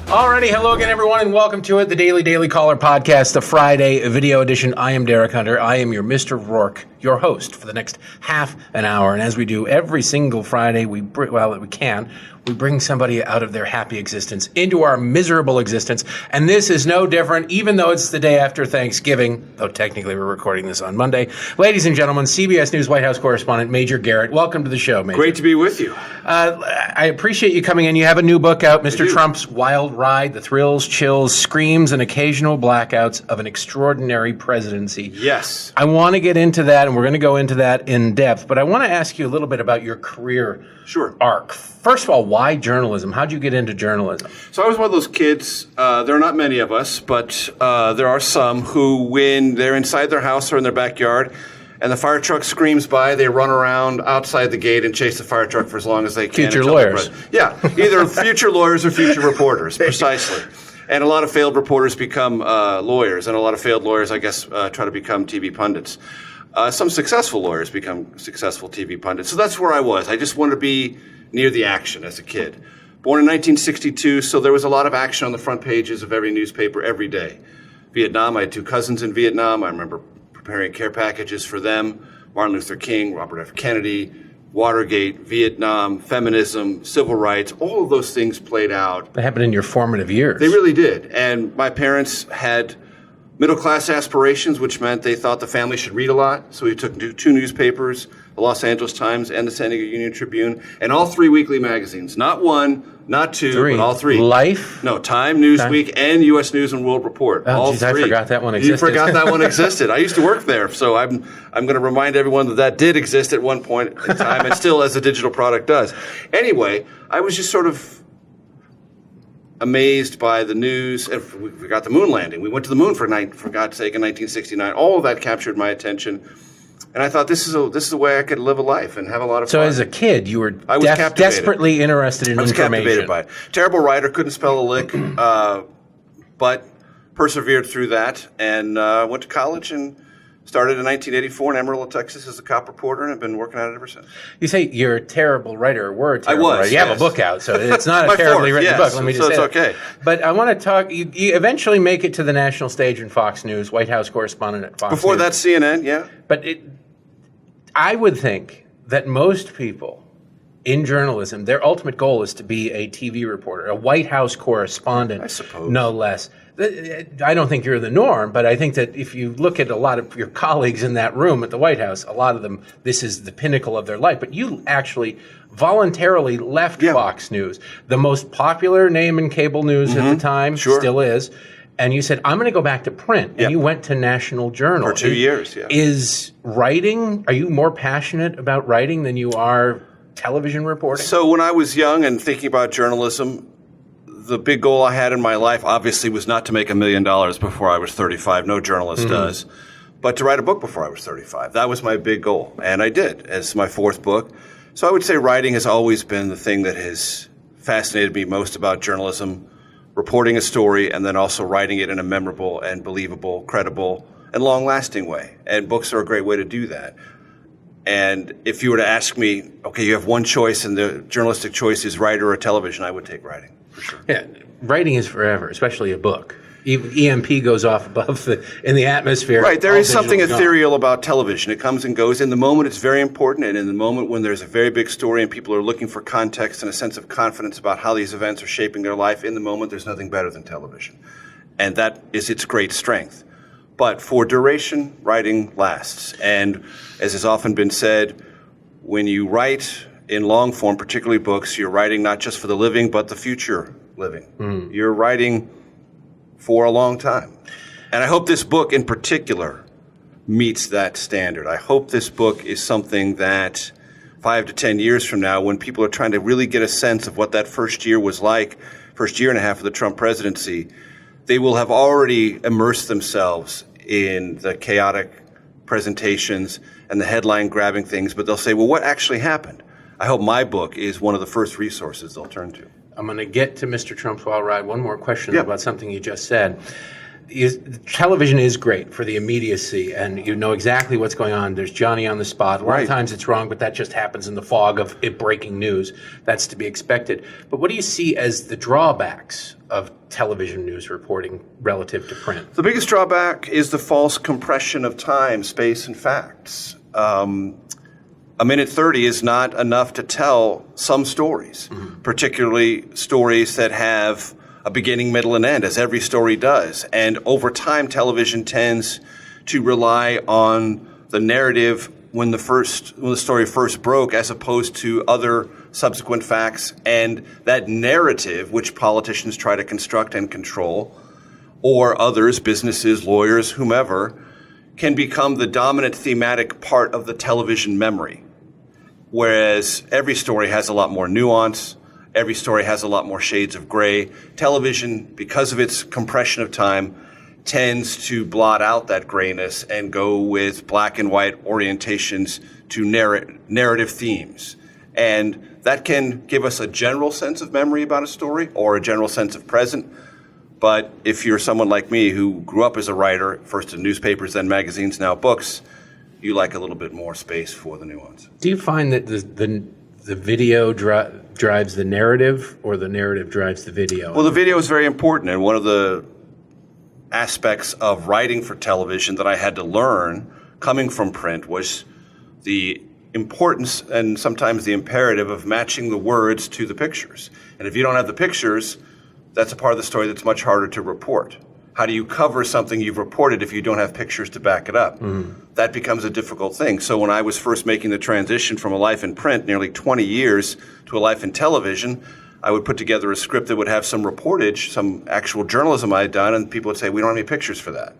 Alrighty, hello again, everyone, and welcome to it, the Daily Caller podcast, the Friday video edition. I am Derek Hunter. I am your Mr. Rourke, your host for the next half an hour. And as we do every single Friday, we bring somebody out of their happy existence into our miserable existence. And this is no different, even though it's the day after Thanksgiving, though technically we're recording this on Monday. Ladies and gentlemen, CBS News White House correspondent Major Garrett, welcome to the show, Major. Great to be with you. I appreciate you coming in. You have a new book out, Mr. Trump's Wild Ride, the thrills, chills, screams, and occasional blackouts of an extraordinary presidency. Yes. I want to get into that, and we're going to go into that in depth, but I want to ask you a little bit about your career arc. First of all, why journalism? How'd you get into journalism? So I was one of those kids, there are not many of us, but there are some who, when they're inside their house or in their backyard, and the fire truck screams by, they run around outside the gate and chase the fire truck for as long as they can. Future lawyers. Yeah, either future lawyers or future reporters, precisely. And a lot of failed reporters become lawyers, and a lot of failed lawyers, I guess, try to become TV pundits. Some successful lawyers become successful TV pundits. So that's where I was. I just wanted to be near the action as a kid. Born in 1962, so there was a lot of action on the front pages of every newspaper every day. Vietnam, I had two cousins in Vietnam. I remember preparing care packages for them. Martin Luther King, Robert F. Kennedy, Watergate, Vietnam, feminism, civil rights, all of those things played out. That happened in your formative years. They really did. And my parents had middle-class aspirations, which meant they thought the family should read a lot. So we took two newspapers, the Los Angeles Times and the San Diego Union Tribune, and all three weekly magazines. Not one, not two, but all three. Life? No, Time, Newsweek, and U.S. News and World Report. Oh, all geez, three. I forgot that one existed. You forgot that one existed. I used to work there, so I'm going to remind everyone that did exist at one point in time, and still as a digital product does. Anyway, I was just sort of amazed by the news. We got the moon landing. We went to the moon for God's sake in 1969. All of that captured my attention. And I thought this is a way I could live a life and have a lot of fun. So as a kid, you were desperately interested in information. I was captivated by it. Terrible writer, couldn't spell a lick, but persevered through that and went to college and started in 1984 in Amarillo, Texas as a cop reporter, and have been working at it ever since. You say you're a terrible writer, or were a terrible writer. You have a book out, so it's not a terribly written book. Let me just say it's okay. But I want to talk, you eventually make it to the national stage in Fox News, White House correspondent at Fox News. Before that, CNN, yeah. But I would think that most people in journalism, their ultimate goal is to be a TV reporter, a White House correspondent, I suppose. No less. I don't think you're the norm, but I think that if you look at a lot of your colleagues in that room at the White House, a lot of them, this is the pinnacle of their life. But you actually voluntarily left Fox News, the most popular name in cable news at the time, still is. And you said, I'm going to go back to print. And you went to National Journal. For 2 years, Is writing, are you more passionate about writing than you are television reporting? So when I was young and thinking about journalism, the big goal I had in my life obviously was not to make $1 million before I was 35. No journalist does. But to write a book before I was 35. That was my big goal. And I did, as my fourth book. So I would say writing has always been the thing that has fascinated me most about journalism. Reporting a story and then also writing it in a memorable and believable, credible, and long-lasting way. And books are a great way to do that. And if you were to ask me, okay, you have one choice and the journalistic choice is writer or television, I would take writing, for sure. Yeah, writing is forever, especially a book. EMP goes off above in the atmosphere. Right, there is something ethereal about television. It comes and goes. In the moment, it's very important, and in the moment when there's a very big story and people are looking for context and a sense of confidence about how these events are shaping their life, in the moment, there's nothing better than television. And that is its great strength. But for duration, writing lasts. And as has often been said, when you write in long form, particularly books, you're writing not just for the living, but the future living. You're writing for a long time. And I hope this book in particular meets that standard. I hope this book is something that 5 to 10 years from now, when people are trying to really get a sense of what that first year was like, first year and a half of the Trump presidency, they will have already immersed themselves in the chaotic presentations and the headline-grabbing things, but they'll say, well, what actually happened? I hope my book is one of the first resources they'll turn to. I'm going to get to Mr. Trump's Wild Ride. One more question about something you just said. television is great for the immediacy, and you know exactly what's going on. There's Johnny on the spot. A lot of times it's wrong, but that just happens in the fog of it breaking news. That's to be expected. But what do you see as the drawbacks of television news reporting relative to print? The biggest drawback is the false compression of time, space, and facts. A minute 30 is not enough to tell some stories, particularly stories that have a beginning, middle, and end, as every story does. And over time, television tends to rely on the narrative when the story first broke, as opposed to other subsequent facts. And that narrative, which politicians try to construct and control, or others, businesses, lawyers, whomever, can become the dominant thematic part of the television memory. Whereas every story has a lot more nuance, every story has a lot more shades of gray. Television, because of its compression of time, tends to blot out that grayness and go with black and white orientations to narrative themes. And that can give us a general sense of memory about a story or a general sense of present. But if you're someone like me who grew up as a writer, first in newspapers, then magazines, now books, you like a little bit more space for the nuance. Do you find that the video drives the narrative, or the narrative drives the video? Well, the video is very important, and one of the aspects of writing for television that I had to learn coming from print was the importance and sometimes the imperative of matching the words to the pictures. And if you don't have the pictures, that's a part of the story that's much harder to report. How do you cover something you've reported if you don't have pictures to back it up? That becomes a difficult thing. So when I was first making the transition from a life in print, nearly 20 years, to a life in television, I would put together a script that would have some reportage, some actual journalism I had done, and people would say, we don't have any pictures for that.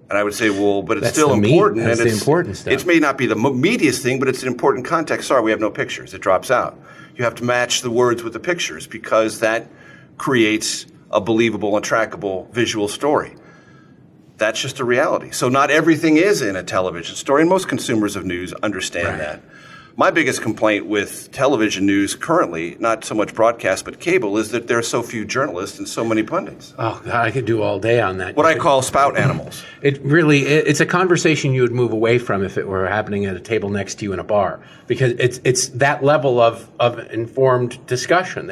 And I would say, well, but it's That's still the meat. important. That's and the important stuff. It may not be the meatiest thing, but it's an important context. Sorry, we have no pictures. It drops out. You have to match the words with the pictures because that creates a believable and trackable visual story. That's just a reality. So not everything is in a television story, and most consumers of news understand that. My biggest complaint with television news currently, not so much broadcast but cable, is that there are so few journalists and so many pundits. Oh, God, I could do all day on that. What I call spout animals. It's a conversation you would move away from if it were happening at a table next to you in a bar, because it's that level of informed discussion.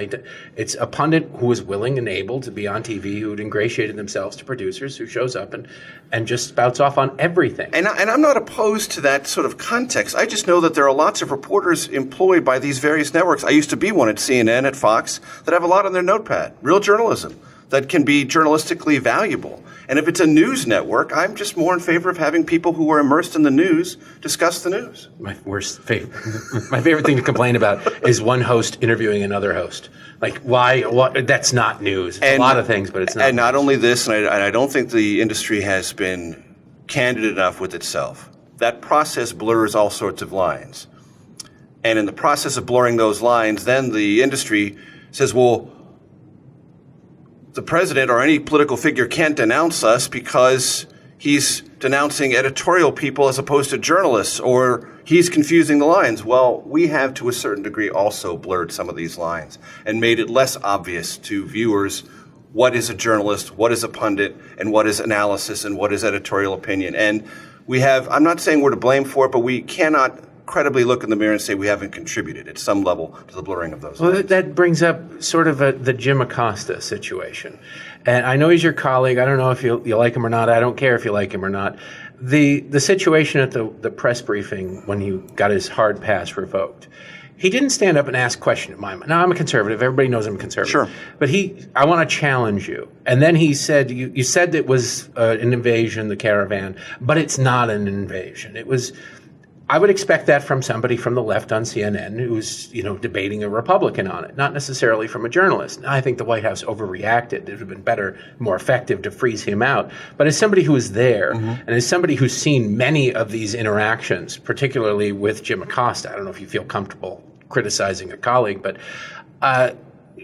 It's a pundit who is willing and able to be on TV, who had ingratiated themselves to producers, who shows up and just spouts off on everything. And I'm not opposed to that sort of context. I just know that there are lots of reporters employed by these various networks. I used to be one at CNN, at Fox, that have a lot on their notepad, real journalism that can be journalistically valuable. And if it's a news network, I'm just more in favor of having people who are immersed in the news discuss the news. My favorite thing to complain about is one host interviewing another host. Like, why? That's not news. It's a lot of things, but it's not. And not only this, and I don't think the industry has been candid enough with itself. That process blurs all sorts of lines. And in the process of blurring those lines, then the industry says, well, the president or any political figure can't denounce us because he's denouncing editorial people as opposed to journalists, or he's confusing the lines. Well, we have to a certain degree also blurred some of these lines and made it less obvious to viewers what is a journalist, what is a pundit, and what is analysis, and what is editorial opinion. And we have, I'm not saying we're to blame for it, but we cannot credibly look in the mirror and say we haven't contributed at some level to the blurring of those lines. Well, that brings up sort of the Jim Acosta situation. And I know he's your colleague. I don't know if you like him or not. I don't care if you like him or not. The situation at the press briefing when he got his hard pass revoked, he didn't stand up and ask a question in my mind. Now, I'm a conservative. Everybody knows I'm a conservative. Sure. But I want to challenge you. And then he said, you said it was an invasion, the caravan, but it's not an invasion. It was... I would expect that from somebody from the left on CNN who's, debating a Republican on it, not necessarily from a journalist. I think the White House overreacted. It would have been better, more effective to freeze him out. But as somebody who was there, and as somebody who's seen many of these interactions, particularly with Jim Acosta, I don't know if you feel comfortable criticizing a colleague, but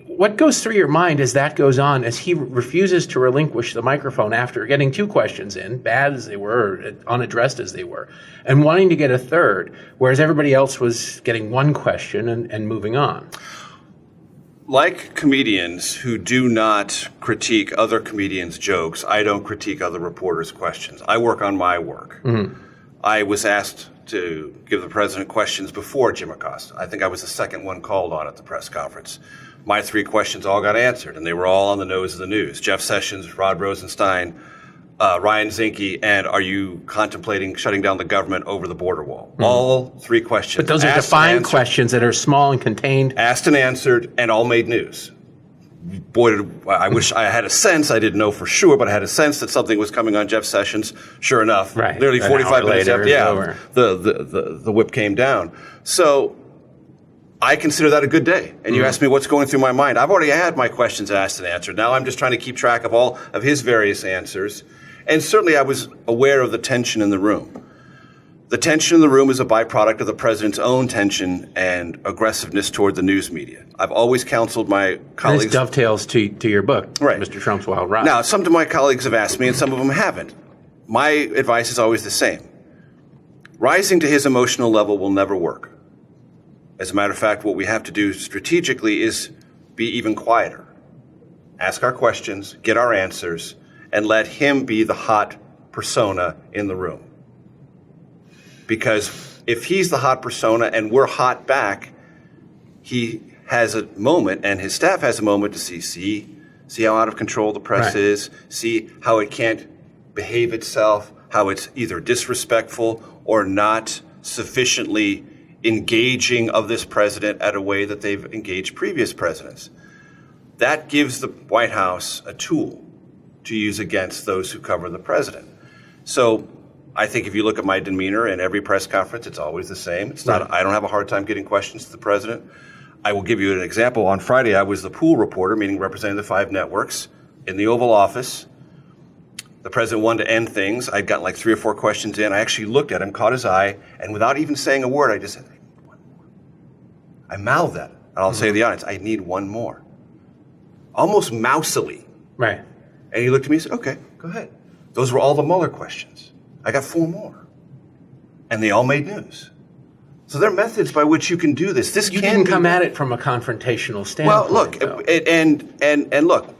what goes through your mind as that goes on, as he refuses to relinquish the microphone after getting two questions in, bad as they were, unaddressed as they were, and wanting to get a third, whereas everybody else was getting one question and moving on? like comedians who do not critique other comedians' jokes, I don't critique other reporters' questions. I work on my work. Mm-hmm. I was asked to give the president questions before Jim Acosta. I think I was the second one called on at the press conference. My 3 questions all got answered, and they were all on the nose of the news. Jeff Sessions, Rod Rosenstein, Ryan Zinke, and are you contemplating shutting down the government over the border wall? Mm-hmm. All 3 questions. But those are defined questions that are small and contained. Asked and answered, and all made news. Boy, I wish I had a sense, I didn't know for sure, but I had a sense that something was coming on Jeff Sessions. Sure enough, nearly 45 minutes after, the whip came down. So I consider that a good day. And you asked me what's going through my mind. I've already had my questions asked and answered. Now I'm just trying to keep track of all of his various answers. And certainly I was aware of the tension in the room. The tension in the room is a byproduct of the president's own tension and aggressiveness toward the news media. I've always counseled my colleagues. This dovetails to your book, right. Mr. Trump's Wild Ride. Now, some of my colleagues have asked me, and some of them haven't. My advice is always the same. Rising to his emotional level will never work. As a matter of fact, what we have to do strategically is be even quieter. Ask our questions, get our answers, and let him be the hot persona in the room. Because if he's the hot persona and we're hot back, he has a moment and his staff has a moment to see how out of control the press is, see how it can't behave itself, how it's either disrespectful or not sufficiently engaging of this president at a way that they've engaged previous presidents. That gives the White House a tool to use against those who cover the president. So I think if you look at my demeanor in every press conference, it's always the same. It's not. I don't have a hard time getting questions to the president. I will give you an example. On Friday, I was the pool reporter, meaning representing the 5 networks, in the Oval Office. The president wanted to end things. I'd gotten like 3 or 4 questions in. I actually looked at him, caught his eye, and without even saying a word, I just said, I need one more. I mouthed that. And I'll say to the audience, I need one more. Almost mousily. Right. And he looked at me and said, okay, go ahead. Those were all the Mueller questions. I got 4 more. And they all made news. So there are methods by which you can do this. You didn't come at it from a confrontational standpoint. Well, look, look,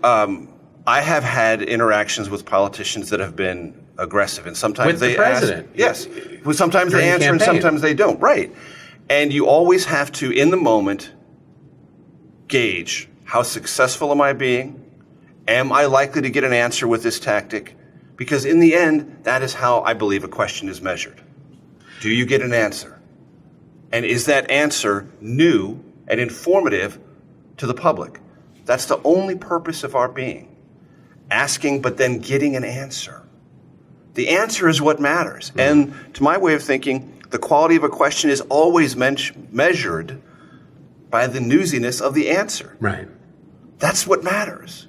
I have had interactions with politicians that have been aggressive, and sometimes with the president. Yes. Well, sometimes they answer and sometimes they don't. Right. And you always have to, in the moment, gauge how successful am I being? Am I likely to get an answer with this tactic? Because in the end, that is how I believe a question is measured. Do you get an answer? And is that answer new and informative to the public? That's the only purpose of our being. Asking, but then getting an answer. The answer is what matters. Mm-hmm. And to my way of thinking, the quality of a question is always measured by the newsiness of the answer. Right. That's what matters.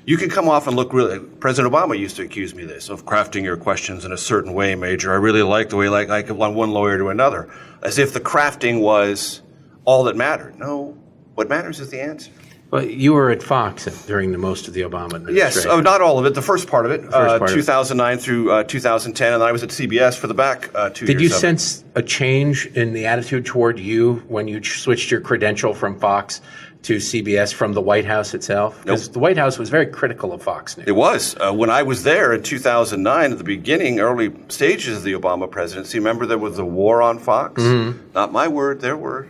You can come off and look really. President Obama used to accuse me of this, of crafting your questions in a certain way, Major. I really like the way, like one lawyer to another, as if the crafting was all that mattered. No, what matters is the answer. Well, you were at Fox during most of the Obama administration. Yes, not all of it. The first part of it, 2009 through 2010, and I was at CBS for the back 2 years. Did you sense a change in the attitude toward you when you switched your credential from Fox to CBS from the White House itself? Because the White House was very critical of Fox News. It was. When I was there in 2009, at the beginning, early stages of the Obama presidency, remember there was a war on Fox? Mm-hmm. Not my word, their word.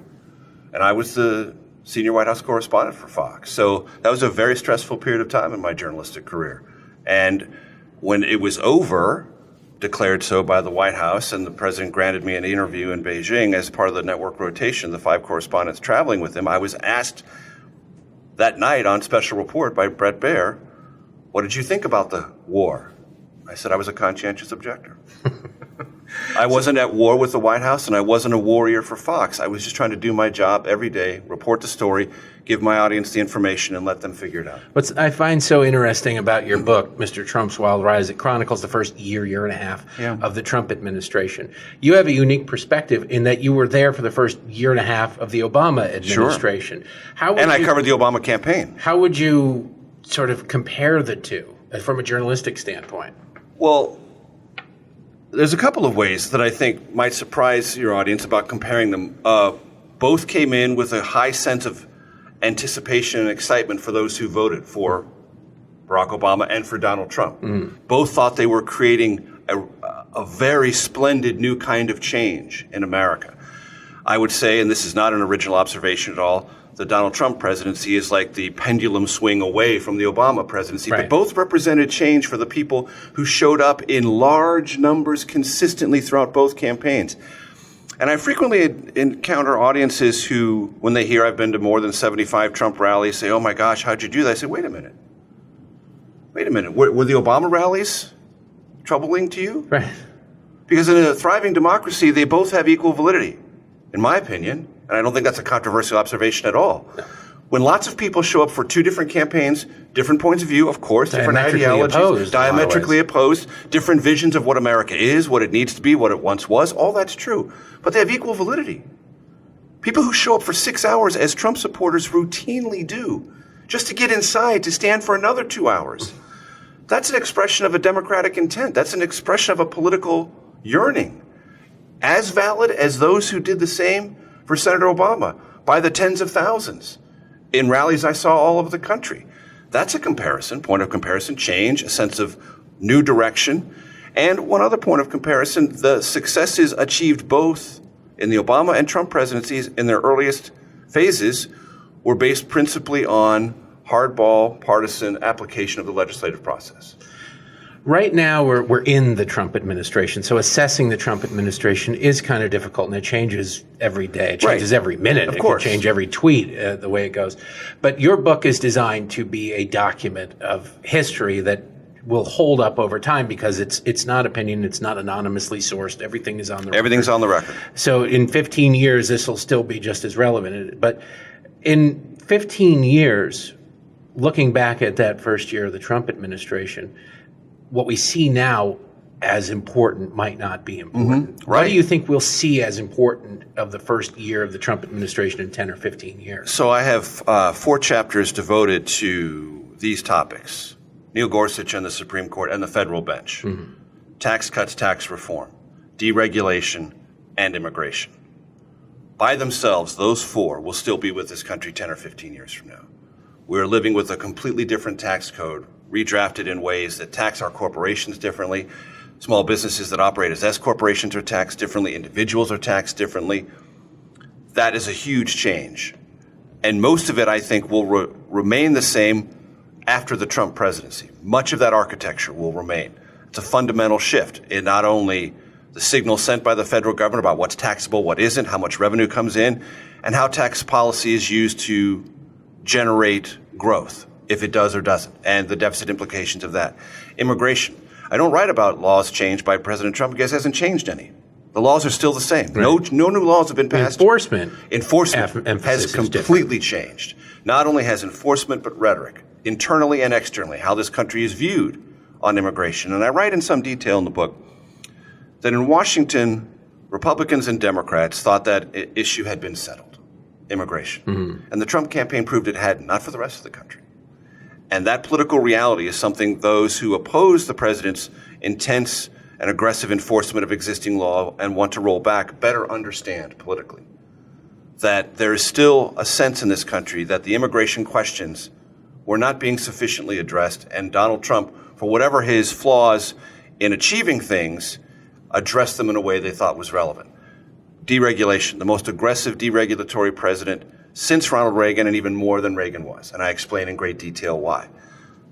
And I was the senior White House correspondent for Fox. So that was a very stressful period of time in my journalistic career. And when it was over, declared so by the White House, and the president granted me an interview in Beijing as part of the network rotation, the 5 correspondents traveling with him, I was asked that night on Special Report by Bret Baier, what did you think about the war? I said I was a conscientious objector. I wasn't at war with the White House, and I wasn't a warrior for Fox. I was just trying to do my job every day, report the story, give my audience the information, and let them figure it out. What I find so interesting about your book, Mr. Trump's Wild Ride, is it chronicles the first year and a half of the Trump administration. You have a unique perspective in that you were there for the first year and a half of the Obama administration. Sure. I covered the Obama campaign. How would you sort of compare the two from a journalistic standpoint? Well, there's a couple of ways that I think might surprise your audience about comparing them. Both came in with a high sense of anticipation and excitement for those who voted for Barack Obama and for Donald Trump. Both thought they were creating a very splendid new kind of change in America. I would say, and this is not an original observation at all, the Donald Trump presidency is like the pendulum swing away from the Obama presidency. Right. But both represented change for the people who showed up in large numbers consistently throughout both campaigns. And I frequently encounter audiences who, when they hear I've been to more than 75 Trump rallies, say, oh my gosh, how'd you do that? I say, wait a minute. Were the Obama rallies troubling to you? Right. Because in a thriving democracy, they both have equal validity, in my opinion. And I don't think that's a controversial observation at all. When lots of people show up for two different campaigns, different points of view, of course, different ideologies, diametrically opposed, different visions of what America is, what it needs to be, what it once was, all that's true. But they have equal validity. People who show up for 6 hours, as Trump supporters routinely do, just to get inside, to stand for another 2 hours, that's an expression of a democratic intent. That's an expression of a political yearning. As valid as those who did the same for Senator Obama, by the tens of thousands, in rallies I saw all over the country. That's a comparison, point of comparison, change, a sense of new direction. And one other point of comparison, the successes achieved both in the Obama and Trump presidencies in their earliest phases were based principally on hardball, partisan application of the legislative process. Right now, we're in the Trump administration, so assessing the Trump administration is kind of difficult, and it changes every day. It changes every minute. Of course. It can change every tweet, the way it goes. But your book is designed to be a document of history that will hold up over time because it's not opinion, it's not anonymously sourced. Everything is on the record. Everything's on the record. So in 15 years, this will still be just as relevant. But in 15 years, looking back at that first year of the Trump administration, what we see now as important might not be important. Right. What do you think we'll see as important of the first year of the Trump administration in 10 or 15 years? So I have 4 chapters devoted to these topics. Neil Gorsuch and the Supreme Court and the federal bench. Tax cuts, tax reform, deregulation, and immigration. By themselves, those 4 will still be with this country 10 or 15 years from now. We're living with a completely different tax code, redrafted in ways that tax our corporations differently. Small businesses that operate as S corporations are taxed differently. Individuals are taxed differently. That is a huge change. And most of it, I think, will remain the same after the Trump presidency. Much of that architecture will remain. It's a fundamental shift in not only the signal sent by the federal government about what's taxable, what isn't, how much revenue comes in, and how tax policy is used to generate growth, if it does or doesn't, and the deficit implications of that. Immigration. I don't write about laws changed by President Trump because he hasn't changed any. The laws are still the same. Right. No new laws have been passed. Enforcement has completely changed. Not only has enforcement, but rhetoric, internally and externally, how this country is viewed on immigration. And I write in some detail in the book that in Washington, Republicans and Democrats thought that issue had been settled, immigration. And the Trump campaign proved it hadn't, not for the rest of the country. And that political reality is something those who oppose the president's intense and aggressive enforcement of existing law and want to roll back better understand politically. That there is still a sense in this country that the immigration questions were not being sufficiently addressed, and Donald Trump, for whatever his flaws in achieving things, addressed them in a way they thought was relevant. Deregulation, the most aggressive deregulatory president since Ronald Reagan, and even more than Reagan was. And I explain in great detail why.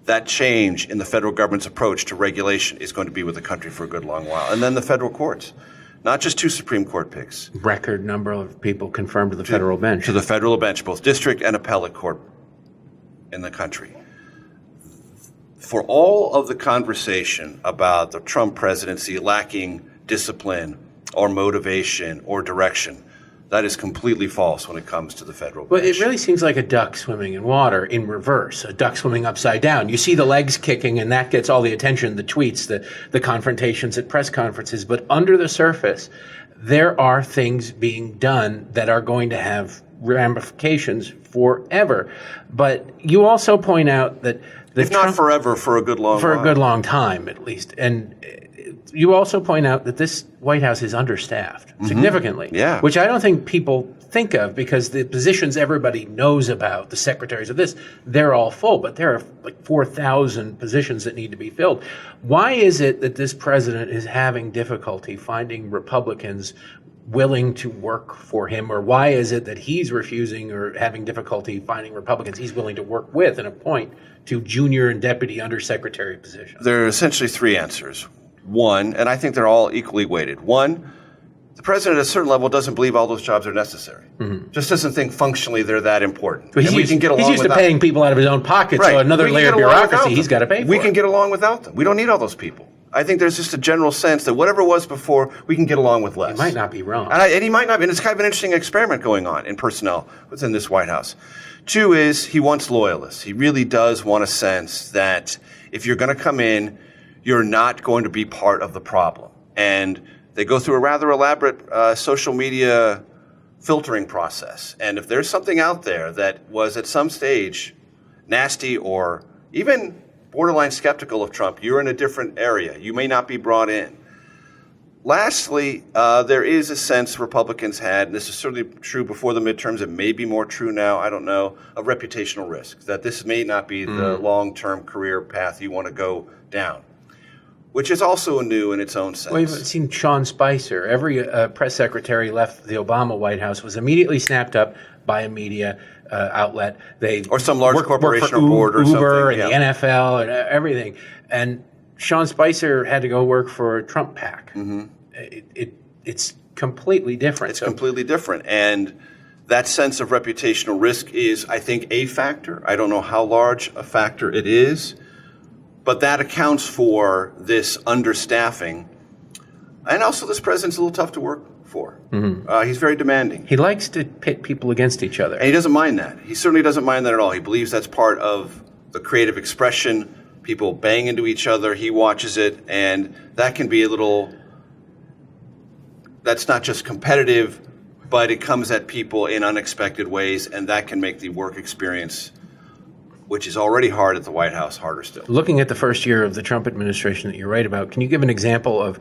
That change in the federal government's approach to regulation is going to be with the country for a good long while. And then the federal courts, not just 2 Supreme Court picks. Record number of people confirmed to the federal bench. To the federal bench, both district and appellate court in the country. For all of the conversation about the Trump presidency lacking discipline or motivation or direction, that is completely false when it comes to the federal bench. Well, it really seems like a duck swimming in water in reverse, a duck swimming upside down. You see the legs kicking, and that gets all the attention, the tweets, the confrontations at press conferences. But under the surface, there are things being done that are going to have ramifications forever. But you also point out that if not forever, for a good long time, at least. And you also point out that this White House is understaffed significantly, Yeah. which I don't think people think of because the positions everybody knows about, the secretaries of this, they're all full, but there are like 4,000 positions that need to be filled. Why is it that this president is having difficulty finding Republicans willing to work for him, or why is it that he's refusing or having difficulty finding Republicans he's willing to work with and appoint to junior and deputy undersecretary positions? There are essentially three answers. One, and I think they're all equally weighted. One, the president at a certain level doesn't believe all those jobs are necessary. Just doesn't think functionally they're that important. He's used to paying people out of his own pocket, so another layer of bureaucracy he's got to pay for. We can get along without them. We don't need all those people. I think there's just a general sense that whatever was before, we can get along with less. He might not be wrong. And he might not be. And it's kind of an interesting experiment going on in personnel within this White House. Two is he wants loyalists. He really does want a sense that if you're going to come in, you're not going to be part of the problem. And they go through a rather elaborate social media filtering process. And if there's something out there that was at some stage nasty or even borderline skeptical of Trump, you're in a different area. You may not be brought in. Lastly, there is a sense Republicans had, and this is certainly true before the midterms, it may be more true now, I don't know, of reputational risk, that this may not be the long-term career path you want to go down, which is also new in its own sense. Well, you've seen Sean Spicer. Every press secretary left the Obama White House was immediately snapped up by a media outlet. Or some large corporation or board or Uber something. And the NFL and everything. And Sean Spicer had to go work for Trump PAC. It's completely different. It's completely different. And that sense of reputational risk is, I think, a factor. I don't know how large a factor it is, but that accounts for this understaffing. And also this president's a little tough to work for. He's very demanding. He likes to pit people against each other. And he doesn't mind that. He certainly doesn't mind that at all. He believes that's part of the creative expression. People bang into each other. He watches it. And that can be a little, that's not just competitive, but it comes at people in unexpected ways. And that can make the work experience, which is already hard at the White House, harder still. Looking at the first year of the Trump administration that you write about, can you give an example of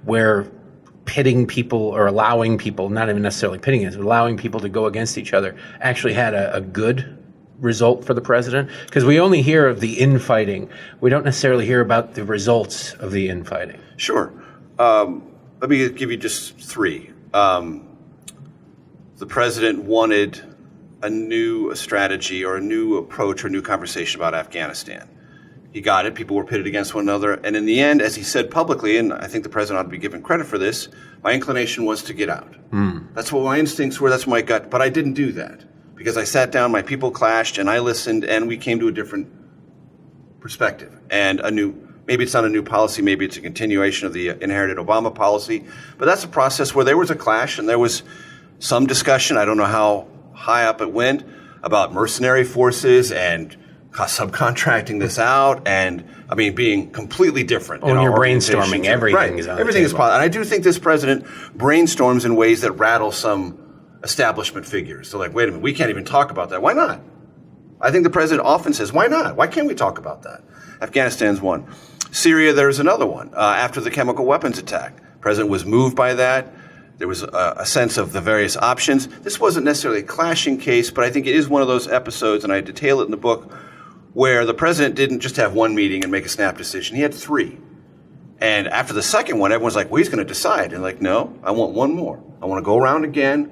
where pitting people or allowing people, not even necessarily pitting us, but allowing people to go against each other actually had a good result for the president? Because we only hear of the infighting. We don't necessarily hear about the results of the infighting. Sure. Let me give you just three. The president wanted a new strategy or a new approach or a new conversation about Afghanistan. He got it. People were pitted against one another. And in the end, as he said publicly, and I think the president ought to be given credit for this, my inclination was to get out. That's what my instincts were. That's my gut. But I didn't do that because I sat down, my people clashed, and I listened, and we came to a different perspective and a new, maybe it's not a new policy, maybe it's a continuation of the inherited Obama policy. But that's a process where there was a clash and there was some discussion. I don't know how high up it went about mercenary forces and subcontracting this out, and I mean being completely different. When you're brainstorming, everything is on everything the is table. possible. And I do think this president brainstorms in ways that rattle some establishment figures. So like, wait a minute, we can't even talk about that. Why not? I think the president often says, why not? Why can't we talk about that? Afghanistan's one. Syria, there's another one. After the chemical weapons attack, the president was moved by that. There was a sense of the various options. This wasn't necessarily a clashing case, but I think it is one of those episodes, and I detail it in the book, where the president didn't just have one meeting and make a snap decision. He had three. And after the second one, everyone's like, well, he's going to decide. And like, no, I want one more. I want to go around again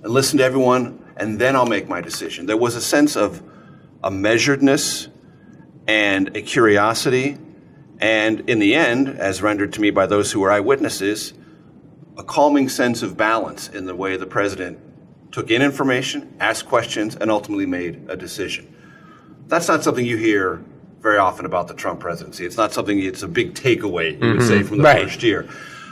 and listen to everyone, and then I'll make my decision. There was a sense of a measuredness and a curiosity, and in the end, as rendered to me by those who were eyewitnesses, a calming sense of balance in the way the president took in information, asked questions, and ultimately made a decision. That's not something you hear very often about the Trump presidency. It's not something, it's a big takeaway, you would say, from the first year.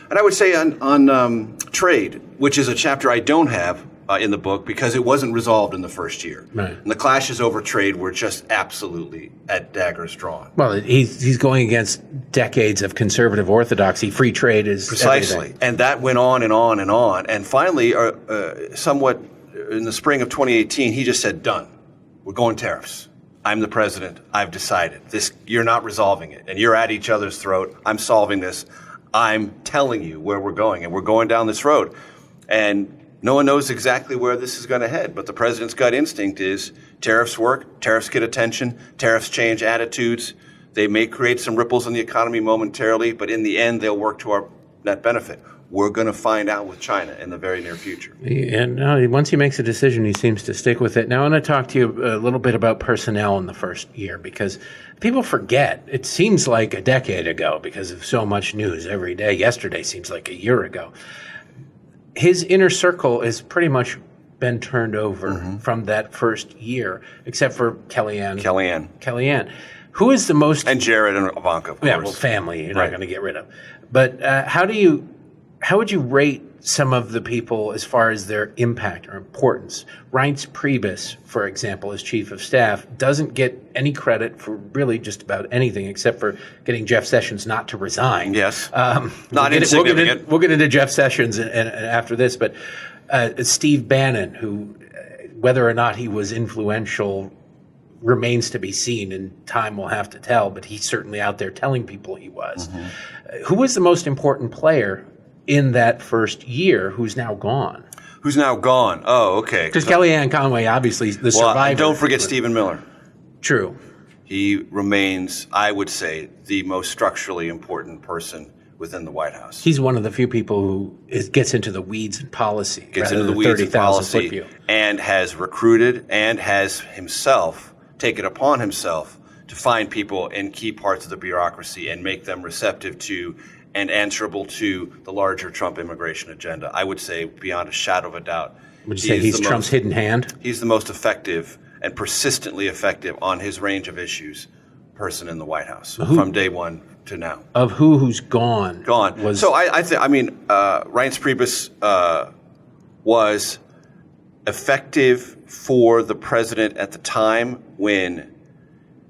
And I would say on trade, which is a chapter I don't have in the book because it wasn't resolved in the first year. And the clashes over trade were just absolutely at daggers drawn. Well, he's going against decades of conservative orthodoxy. Free trade is precisely. Everything. And that went on and on and on. And finally, somewhat in the spring of 2018, he just said, done. We're going tariffs. I'm the president. I've decided. You're not resolving it. And you're at each other's throat. I'm solving this. I'm telling you where we're going, and we're going down this road. And no one knows exactly where this is going to head, but the president's gut instinct is tariffs work, tariffs get attention, tariffs change attitudes. They may create some ripples in the economy momentarily, but in the end, they'll work to our net benefit. We're going to find out with China in the very near future. And once he makes a decision, he seems to stick with it. Now, I want to talk to you a little bit about personnel in the first year, because people forget. It seems like a decade ago because of so much news every day. Yesterday seems like a year ago. His inner circle has pretty much been turned over from that first year, except for Kellyanne. Who is the most... And Garrett and Ivanka, of course. Yeah, well, family you're not going to get rid of. But how would you rate some of the people as far as their impact or importance? Reince Priebus, for example, as chief of staff, doesn't get any credit for really just about anything except for getting Jeff Sessions not to resign. Yes. Not insignificant. We'll get into Jeff Sessions and after this, but Steve Bannon, who, whether or not he was influential, remains to be seen, and time will have to tell, but he's certainly out there telling people he was. Who was the most important player in that first year who's now gone? Who's now gone? Oh, okay. Because Kellyanne Conway, obviously, the survivor. And don't forget Stephen Miller. True. He remains, I would say, the most structurally important person within the White House. He's one of the few people who gets into the weeds in policy. Gets into the weeds in policy and has recruited and has himself taken upon himself to find people in key parts of the bureaucracy and make them receptive to and answerable to the larger Trump immigration agenda. I would say, beyond a shadow of a doubt. Would you say he's Trump's hidden hand? He's the most effective and persistently effective on his range of issues person in the White House from day one to now. Of who's gone? Gone. So Reince Priebus was effective for the president at the time when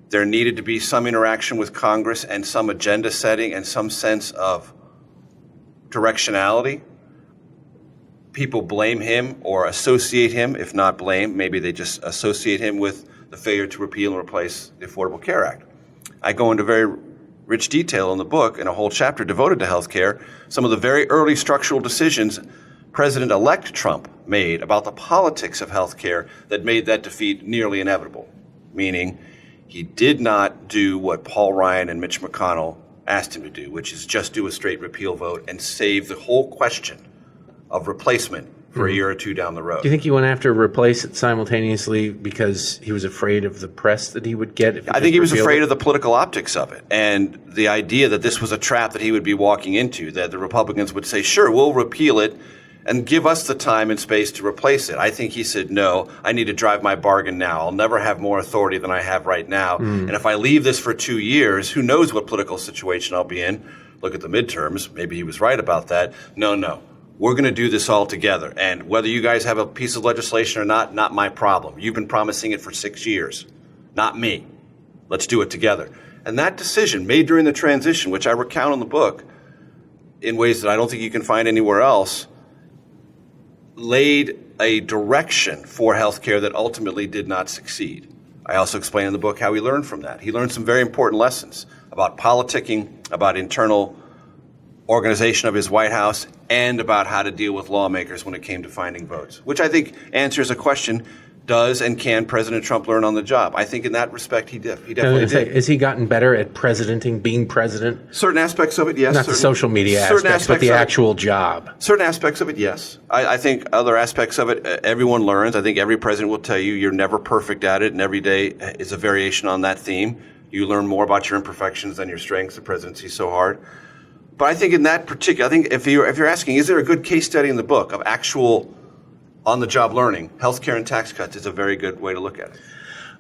there needed to be some interaction with Congress and some agenda setting and some sense of directionality. People blame him or associate him, if not blame, maybe they just associate him with the failure to repeal and replace the Affordable Care Act. I go into very rich detail in the book, in a whole chapter devoted to health care, some of the very early structural decisions President-elect Trump made about the politics of health care that made that defeat nearly inevitable, meaning he did not do what Paul Ryan and Mitch McConnell asked him to do, which is just do a straight repeal vote and save the whole question of replacement for a year or two down the road. Do you think he went after replace it simultaneously because he was afraid of the press that he would get? I think he was afraid of the political optics of it and the idea that this was a trap that he would be walking into, that the Republicans would say, sure, we'll repeal it and give us the time and space to replace it. I think he said, no, I need to drive my bargain now. I'll never have more authority than I have right now. And if I leave this for 2 years, who knows what political situation I'll be in? Look at the midterms. Maybe he was right about that. No. We're going to do this all together. And whether you guys have a piece of legislation or not my problem. You've been promising it for 6 years, not me. Let's do it together. And that decision made during the transition, which I recount in the book in ways that I don't think you can find anywhere else, laid a direction for healthcare that ultimately did not succeed. I also explain in the book how he learned from that. He learned some very important lessons about politicking, about internal organization of his White House, and about how to deal with lawmakers when it came to finding votes, which I think answers a question, does and can President Trump learn on the job? I think in that respect he did. He definitely did. Has he gotten better at being president? Certain aspects of it, yes. Not the social media aspects, but the actual job. Certain aspects of it, yes. I think other aspects of it, everyone learns. I think every president will tell you you're never perfect at it, and every day is a variation on that theme. You learn more about your imperfections than your strengths. The presidency's so hard. But I think in that particular, I think if you're asking, is there a good case study in the book of actual on-the-job learning, healthcare and tax cuts is a very good way to look at it.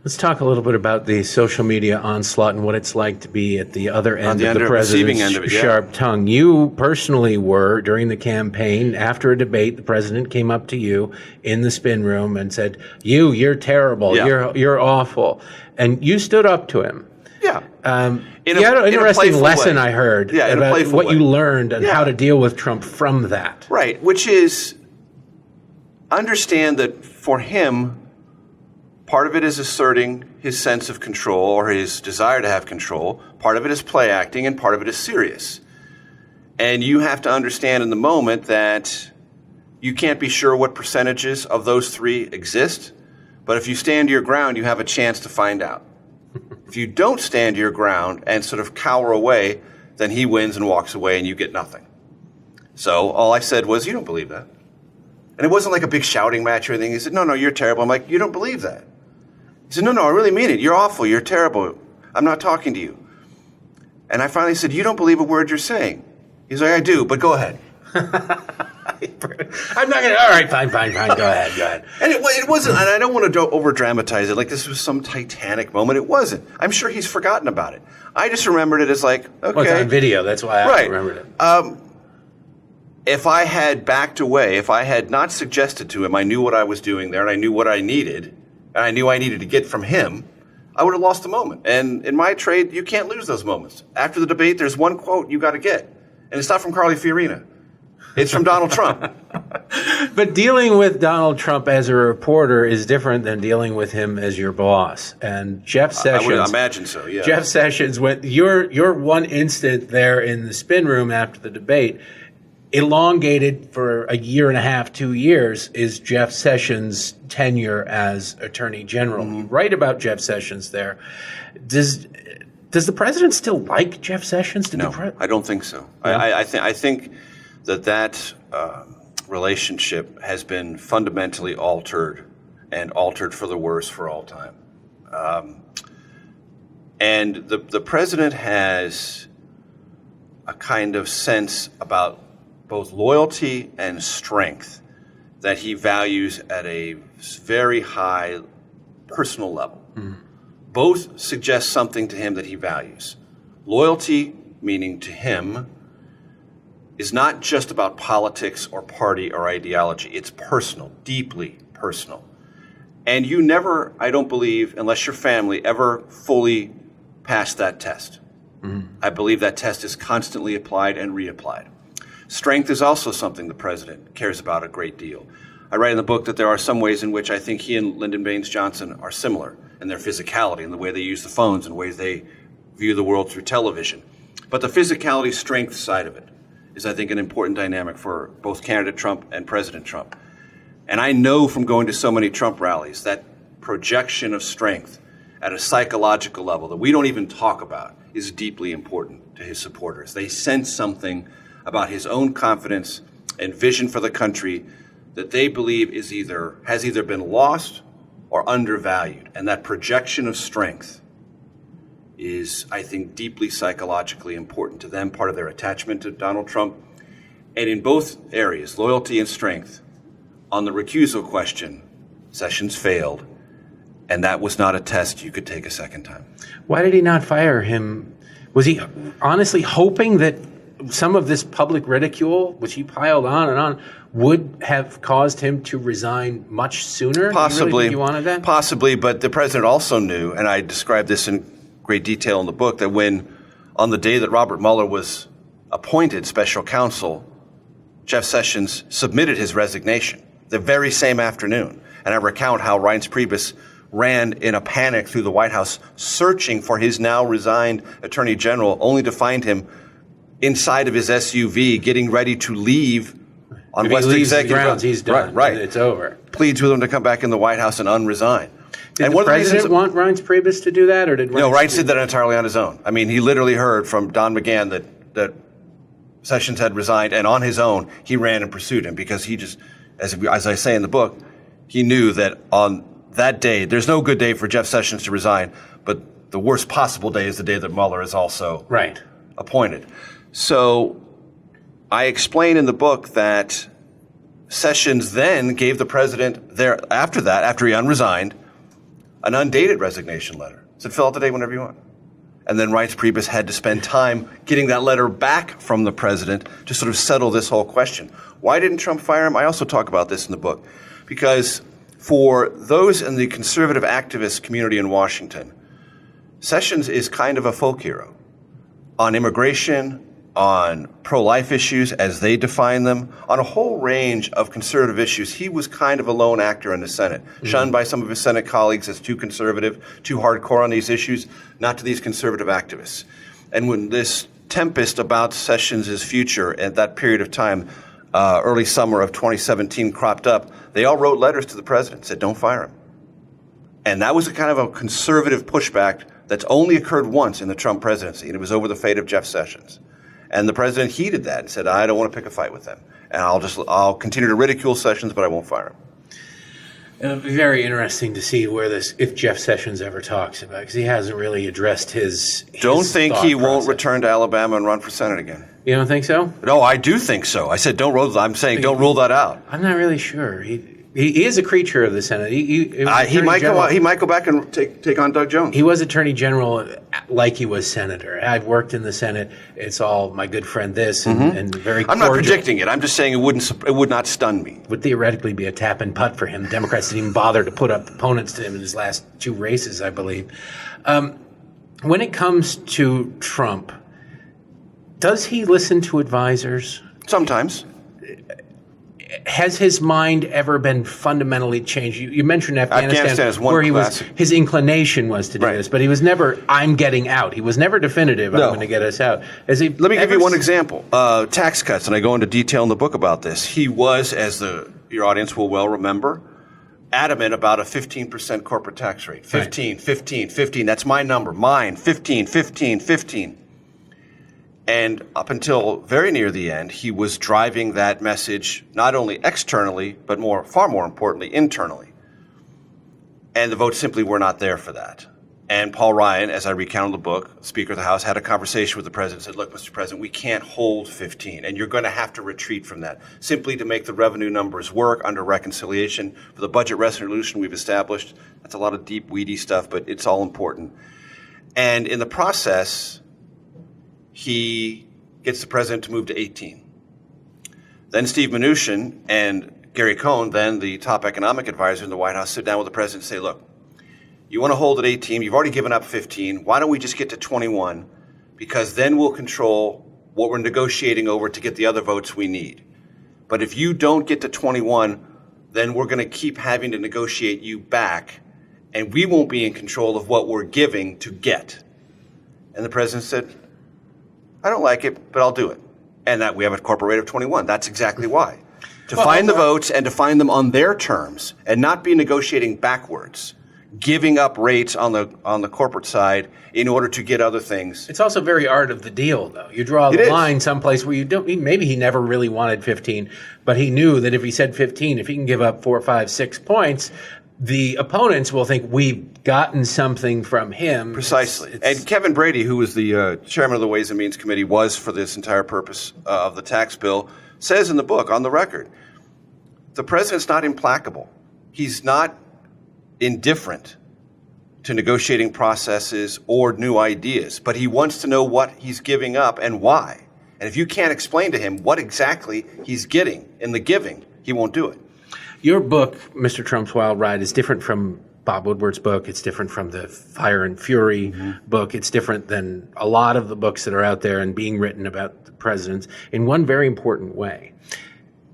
Let's talk a little bit about the social media onslaught and what it's like to be at the other end of the president's sharp tongue. You personally were, during the campaign, after a debate, the president came up to you in the spin room and said, you're terrible, you're awful. And you stood up to him. Yeah. You had an interesting lesson I heard about what you learned and how to deal with Trump from that. Right, which is understand that for him, part of it is asserting his sense of control or his desire to have control. Part of it is play acting, and part of it is serious. And you have to understand in the moment that you can't be sure what percentages of those three exist. But if you stand your ground, you have a chance to find out. If you don't stand your ground and sort of cower away, then he wins and walks away and you get nothing. So all I said was, you don't believe that. And it wasn't like a big shouting match or anything. He said, no, you're terrible. I'm like, you don't believe that. He said, no, I really mean it. You're awful. You're terrible. I'm not talking to you. And I finally said, you don't believe a word you're saying. He's like, I do, but go ahead. I'm not going to. All right, fine. Go ahead. And it wasn't, and I don't want to over-dramatize it like this was some Titanic moment. It wasn't. I'm sure he's forgotten about it. I just remembered it as like, okay. Well, it's on video. That's why I remembered it. If I had backed away, if I had not suggested to him, I knew what I was doing there, and I knew what I needed, and I knew I needed to get from him, I would have lost the moment. And in my trade, you can't lose those moments. After the debate, there's one quote you got to get. And it's not from Carly Fiorina. It's from Donald Trump. But dealing with Donald Trump as a reporter is different than dealing with him as your boss. And Jeff Sessions. I would imagine so, yeah. Jeff Sessions, your one instant there in the spin room after the debate, elongated for a year and a half, 2 years, is Jeff Sessions' tenure as Attorney General. You write about Jeff Sessions there. Does the president still like Jeff Sessions? No, I don't think so. No? I think that relationship has been fundamentally altered, and altered for the worse for all time. And the president has a kind of sense about both loyalty and strength that he values at a very high personal level. Both suggest something to him that he values. Loyalty, meaning to him, is not just about politics or party or ideology. It's personal, deeply personal. And you never, I don't believe, unless your family, ever fully pass that test. I believe that test is constantly applied and reapplied. Strength is also something the president cares about a great deal. I write in the book that there are some ways in which I think he and Lyndon Baines Johnson are similar in their physicality, in the way they use the phones, and ways they view the world through television. But the physicality strength side of it is, I think, an important dynamic for both candidate Trump and President Trump. And I know from going to so many Trump rallies that projection of strength at a psychological level that we don't even talk about is deeply important to his supporters. They sense something about his own confidence and vision for the country that they believe has either been lost or undervalued. And that projection of strength is, I think, deeply psychologically important to them, part of their attachment to Donald Trump. And in both areas, loyalty and strength, on the recusal question, Sessions failed. And that was not a test you could take a second time. Why did he not fire him? Was he honestly hoping that some of this public ridicule, which he piled on and on, would have caused him to resign much sooner? Possibly. Do you really think he wanted that? Possibly, but the president also knew, and I described this in great detail in the book, that when, on the day that Robert Mueller was appointed special counsel, Jeff Sessions submitted his resignation the very same afternoon. And I recount how Reince Priebus ran in a panic through the White House searching for his now resigned Attorney General, only to find him inside of his SUV getting ready to leave on West Executive grounds. He's done. Right. It's over. Pleads with him to come back in the White House and unresign. Did the president want Reince Priebus to do that, or did No, Reince did that entirely on his own. I mean, he literally heard from Don McGahn that Sessions had resigned, and on his own, he ran and pursued him because he just, as I say in the book, he knew that on that day, there's no good day for Jeff Sessions to resign, but the worst possible day is the day that Mueller is also appointed. So I explain in the book that Sessions then gave the president after he unresigned, an undated resignation letter. Said, fill out the date whenever you want. And then Reince Priebus had to spend time getting that letter back from the president to sort of settle this whole question. Why didn't Trump fire him? I also talk about this in the book. Because for those in the conservative activist community in Washington, Sessions is kind of a folk hero on immigration, on pro-life issues as they define them, on a whole range of conservative issues. He was kind of a lone actor in the Senate, shunned by some of his Senate colleagues as too conservative, too hardcore on these issues, not to these conservative activists. And when this tempest about Sessions' future at that period of time, early summer of 2017 cropped up, they all wrote letters to the president, said, don't fire him. And that was a kind of a conservative pushback that's only occurred once in the Trump presidency, and it was over the fate of Jeff Sessions. And the president heeded that and said, I don't want to pick a fight with them. And I'll continue to ridicule Sessions, but I won't fire him. It'll be very interesting to see if Jeff Sessions ever talks about it, because he hasn't really addressed his Don't think he process. won't return to Alabama and run for Senate again. You don't think so? No, I do think so. I said don't rule that out. I'm not really sure. He is a creature of the Senate. He might go back and take on Doug Jones. He was Attorney General like he was Senator. I've worked in the Senate. It's all my good friend this and very cordial. I'm not predicting it. I'm just saying it would not stun me. Would theoretically be a tap and putt for him. The Democrats didn't even bother to put up opponents to him in his last 2 races, I believe. When it comes to Trump, does he listen to advisors? Sometimes. Has his mind ever been fundamentally changed? You mentioned Afghanistan is one where his inclination was to do this, but he was never, I'm getting out. He was never definitive, I'm going to get us out. Let me give you one example. Tax cuts, and I go into detail in the book about this. He was, as your audience will well remember, adamant about a 15% corporate tax rate. 15, 15, 15. That's my number. Mine, 15, 15, 15. And up until very near the end, he was driving that message not only externally, but far more importantly, internally. And the votes simply were not there for that. And Paul Ryan, as I recount in the book, Speaker of the House, had a conversation with the president and said, look, Mr. President, we can't hold 15, and you're going to have to retreat from that simply to make the revenue numbers work under reconciliation. For the budget resolution we've established, that's a lot of deep, weedy stuff, but it's all important. And in the process, he gets the president to move to 18. Then Steve Mnuchin and Gary Cohn, then the top economic advisor in the White House, sit down with the president and say, look, you want to hold at 18, you've already given up 15, why don't we just get to 21? Because then we'll control what we're negotiating over to get the other votes we need. But if you don't get to 21, then we're going to keep having to negotiate you back, and we won't be in control of what we're giving to get. And the president said, I don't like it, but I'll do it. And that we have a corporate rate of 21. That's exactly why. To find the votes and to find them on their terms and not be negotiating backwards, giving up rates on the corporate side in order to get other things. It's also very art of the deal, though. You draw the line someplace where you don't. Maybe he never really wanted 15, but he knew that if he said 15, if he can give up 4, 5, 6 points, the opponents will think we've gotten something from him. Precisely. And Kevin Brady, who was the chairman of the Ways and Means Committee, was for this entire purpose of the tax bill, says in the book, on the record, the president's not implacable. He's not indifferent to negotiating processes or new ideas, but he wants to know what he's giving up and why. And if you can't explain to him what exactly he's getting in the giving, he won't do it. Your book, Mr. Trump's Wild Ride, is different from Bob Woodward's book. It's different from the Fire and Fury book. It's different than a lot of the books that are out there and being written about the presidents in one very important way.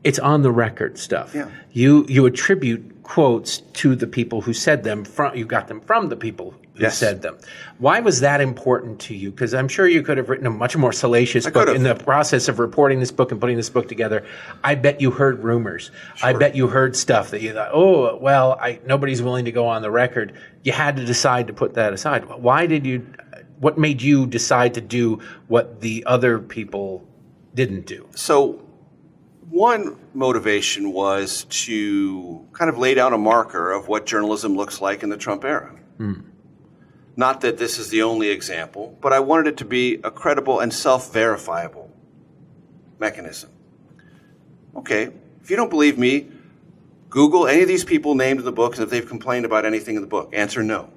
It's on the record stuff. Yeah. You attribute quotes to the people who said them. You got them from the people who said them. Why was that important to you? Because I'm sure you could have written a much more salacious book. In the process of reporting this book and putting this book together, I bet you heard rumors. Sure. I bet you heard stuff that you thought, oh, well, nobody's willing to go on the record. You had to decide to put that aside. What made you decide to do what the other people didn't do? So one motivation was to kind of lay down a marker of what journalism looks like in the Trump era. Not that this is the only example, but I wanted it to be a credible and self-verifiable mechanism. Okay, if you don't believe me, Google any of these people named in the book and if they've complained about anything in the book. Answer no.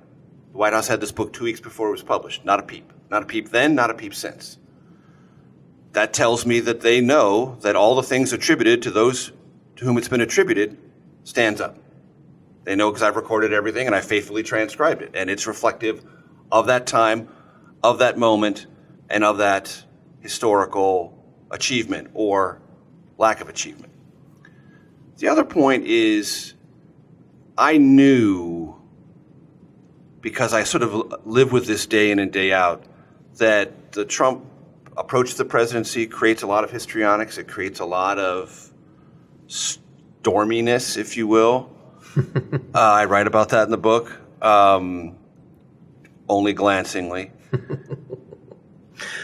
The White House had this book 2 weeks before it was published. Not a peep. Not a peep then, not a peep since. That tells me that they know that all the things attributed to those to whom it's been attributed stands up. They know because I've recorded everything and I faithfully transcribed it. And it's reflective of that time, of that moment, and of that historical achievement or lack of achievement. The other point is I knew, because I sort of live with this day in and day out, that the Trump approach to the presidency creates a lot of histrionics. It creates a lot of storminess, if you will. I write about that in the book, only glancingly.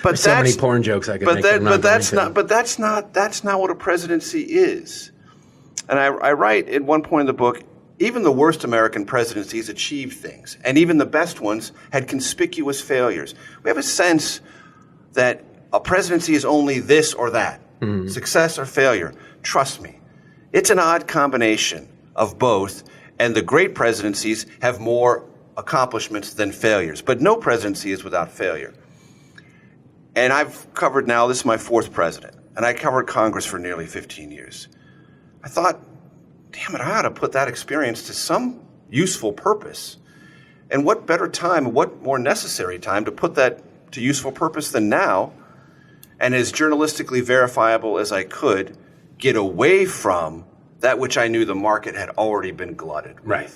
There's so many porn jokes I could make. That's not what a presidency is. And I write at one point in the book, even the worst American presidencies achieved things, and even the best ones had conspicuous failures. We have a sense that a presidency is only this or that, success or failure. Trust me, it's an odd combination of both, and the great presidencies have more accomplishments than failures. But no presidency is without failure. And I've covered now, this is my fourth president, and I covered Congress for nearly 15 years. I thought, damn it, I ought to put that experience to some useful purpose. And what better time, what more necessary time to put that to useful purpose than now, and as journalistically verifiable as I could, get away from that which I knew the market had already been glutted with. Right.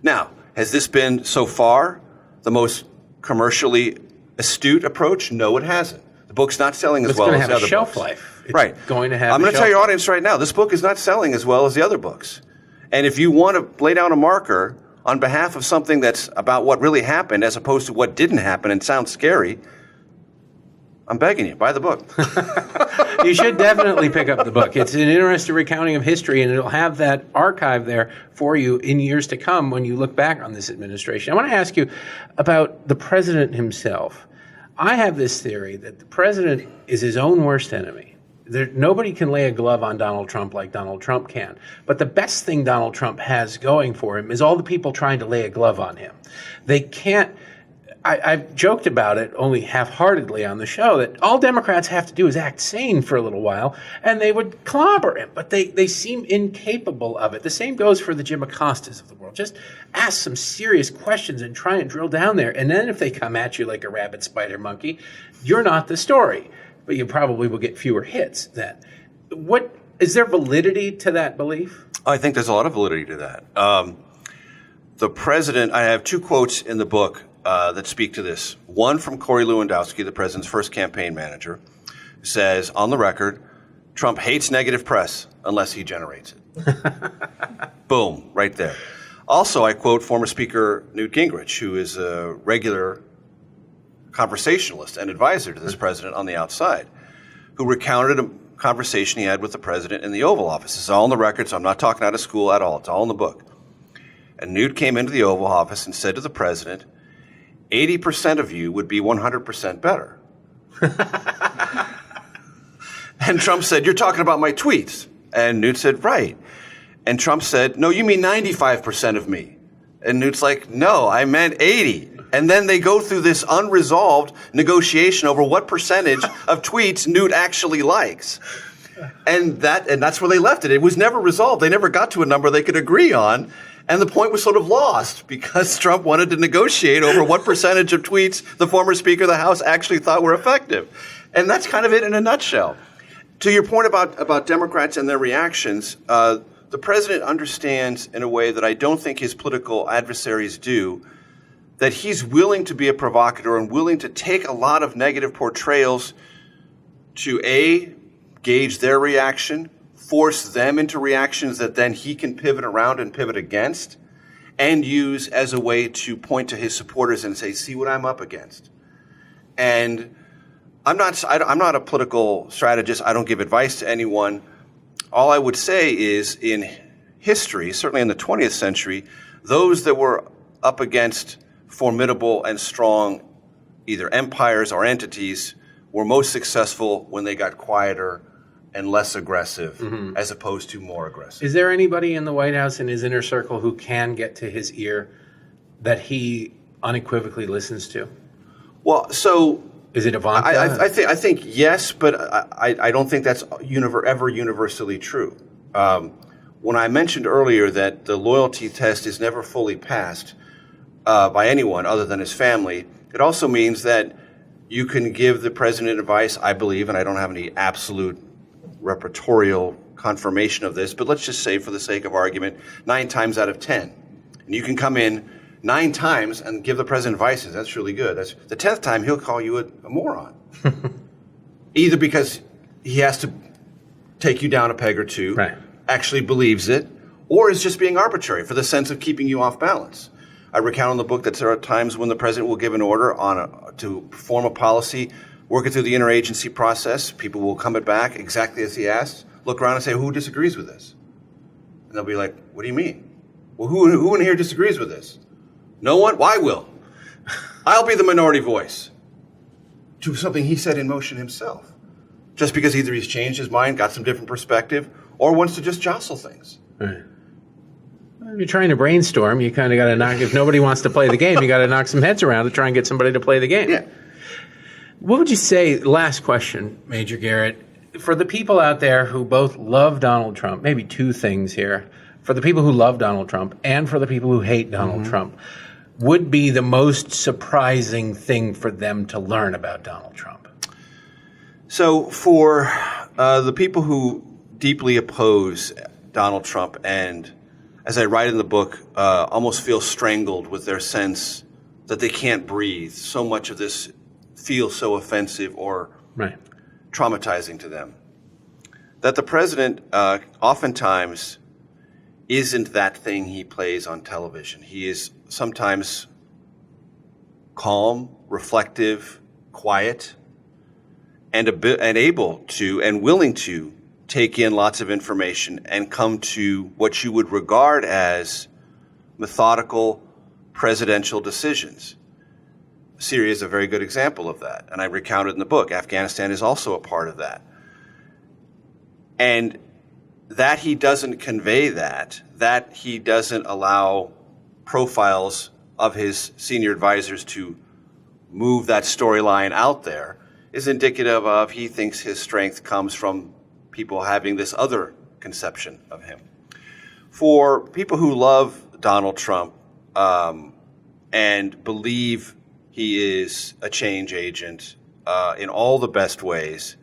Now, has this been so far the most commercially astute approach? No, it hasn't. The book's not selling as well as the other books. It's going to have a shelf life. It's right. going to have I'm going to tell your audience right now, this book is not selling as well as the other books. And if you want to lay down a marker on behalf of something that's about what really happened as opposed to what didn't happen and sounds scary, I'm begging you, buy the book. You should definitely pick up the book. It's an interesting recounting of history, and it'll have that archive there for you in years to come when you look back on this administration. I want to ask you about the president himself. I have this theory that the president is his own worst enemy. Nobody can lay a glove on Donald Trump like Donald Trump can. But the best thing Donald Trump has going for him is all the people trying to lay a glove on him. They can't. I've joked about it only half-heartedly on the show that all Democrats have to do is act sane for a little while and they would clobber him, but they seem incapable of it. The same goes for the Jim Acostas of the world. Just ask some serious questions and try and drill down there. And then if they come at you like a rabid spider monkey, you're not the story, but you probably will get fewer hits then. What is there validity to that belief? I think there's a lot of validity to that. The president, I have two quotes in the book that speak to this. One from Corey Lewandowski, the president's first campaign manager, who says, on the record, Trump hates negative press unless he generates it. Boom, right there. Also, I quote former Speaker Newt Gingrich, who is a regular conversationalist and advisor to this president on the outside, who recounted a conversation he had with the president in the Oval Office. This is all on the record, so I'm not talking out of school at all. It's all in the book. And Newt came into the Oval Office and said to the president, 80% of you would be 100% better. And Trump said, you're talking about my tweets. And Newt said, right. And Trump said, no, you mean 95% of me. And Newt's like, no, I meant 80. And then they go through this unresolved negotiation over what percentage of tweets Newt actually likes. And that's where they left it. It was never resolved. They never got to a number they could agree on. And the point was sort of lost because Trump wanted to negotiate over what percentage of tweets the former Speaker of the House actually thought were effective. And that's kind of it in a nutshell. To your point about Democrats and their reactions, the president understands in a way that I don't think his political adversaries do, that he's willing to be a provocateur and willing to take a lot of negative portrayals to A, gauge their reaction, force them into reactions that then he can pivot around and pivot against, and use as a way to point to his supporters and say, see what I'm up against. And I'm not a political strategist. I don't give advice to anyone. All I would say is in history, certainly in the 20th century, those that were up against formidable and strong either empires or entities were most successful when they got quieter and less aggressive, as opposed to more aggressive. Is there anybody in the White House in his inner circle who can get to his ear that he unequivocally listens to? Well, so is it Ivanka? I think yes, but I don't think that's ever universally true. When I mentioned earlier that the loyalty test is never fully passed by anyone other than his family, it also means that you can give the president advice, I believe, and I don't have any absolute repertorial confirmation of this, but let's just say for the sake of argument, 9 times out of 10. And you can come in 9 times and give the president advice. That's really good. That's the 10th time he'll call you a moron. either because he has to take you down a peg or two, Right. actually believes it, or is just being arbitrary for the sense of keeping you off balance. I recount in the book that there are times when the president will give an order to form a policy, work it through the interagency process. People will come back exactly as he asked, look around and say, who disagrees with this? And they'll be like, what do you mean? Well, who in here disagrees with this? No one? Why will? I'll be the minority voice to something he set in motion himself. Just because either he's changed his mind, got some different perspective, or wants to just jostle things. Right. If you're trying to brainstorm, you kind of got to knock, if nobody wants to play the game, you got to knock some heads around to try and get somebody to play the game. Yeah. What would you say, last question, Major Garrett, for the people out there who both love Donald Trump, maybe two things here, for the people who love Donald Trump and for the people who hate Donald Trump, would be the most surprising thing for them to learn about Donald Trump? So for the people who deeply oppose Donald Trump and, as I write in the book, almost feel strangled with their sense that they can't breathe, so much of this feels so offensive or Right. traumatizing to them, that the president oftentimes isn't that thing he plays on television. He is sometimes calm, reflective, quiet, and able to and willing to take in lots of information and come to what you would regard as methodical presidential decisions. Syria is a very good example of that, and I recount it in the book. Afghanistan is also a part of that. And that he doesn't convey that he doesn't allow profiles of his senior advisors to move that storyline out there is indicative of he thinks his strength comes from people having this other conception of him. For people who love Donald Trump and believe he is a change agent in all the best ways,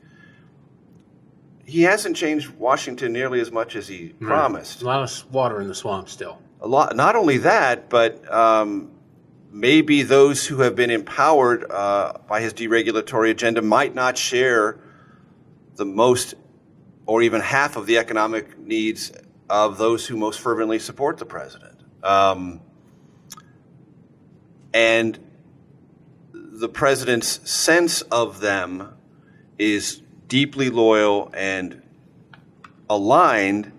he hasn't changed Washington nearly as much as he promised. A lot of water in the swamp still. A lot. Not only that, but maybe those who have been empowered by his deregulatory agenda might not share the most or even half of the economic needs of those who most fervently support the president. And the president's sense of them is deeply loyal and aligned,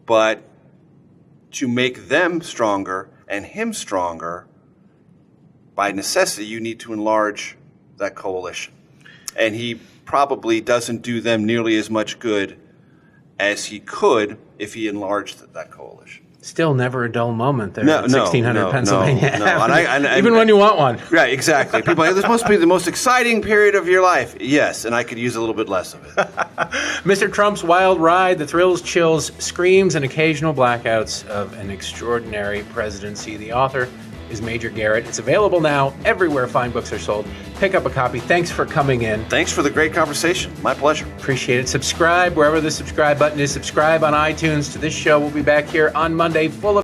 but to make them stronger and him stronger, by necessity, you need to enlarge that coalition. And he probably doesn't do them nearly as much good as he could if he enlarged that coalition. Still never a dull moment there at 1600 Pennsylvania. No. Even when you want one. Right, exactly. People, this must be the most exciting period of your life. Yes, and I could use a little bit less of it. Mr. Trump's wild ride, the thrills, chills, screams, and occasional blackouts of an extraordinary presidency. The author is Major Garrett. It's available now everywhere fine books are sold. Pick up a copy. Thanks for coming in. Thanks for the great conversation. My pleasure. Appreciate it. Subscribe wherever the subscribe button is. Subscribe on iTunes to this show. We'll be back here on Monday full of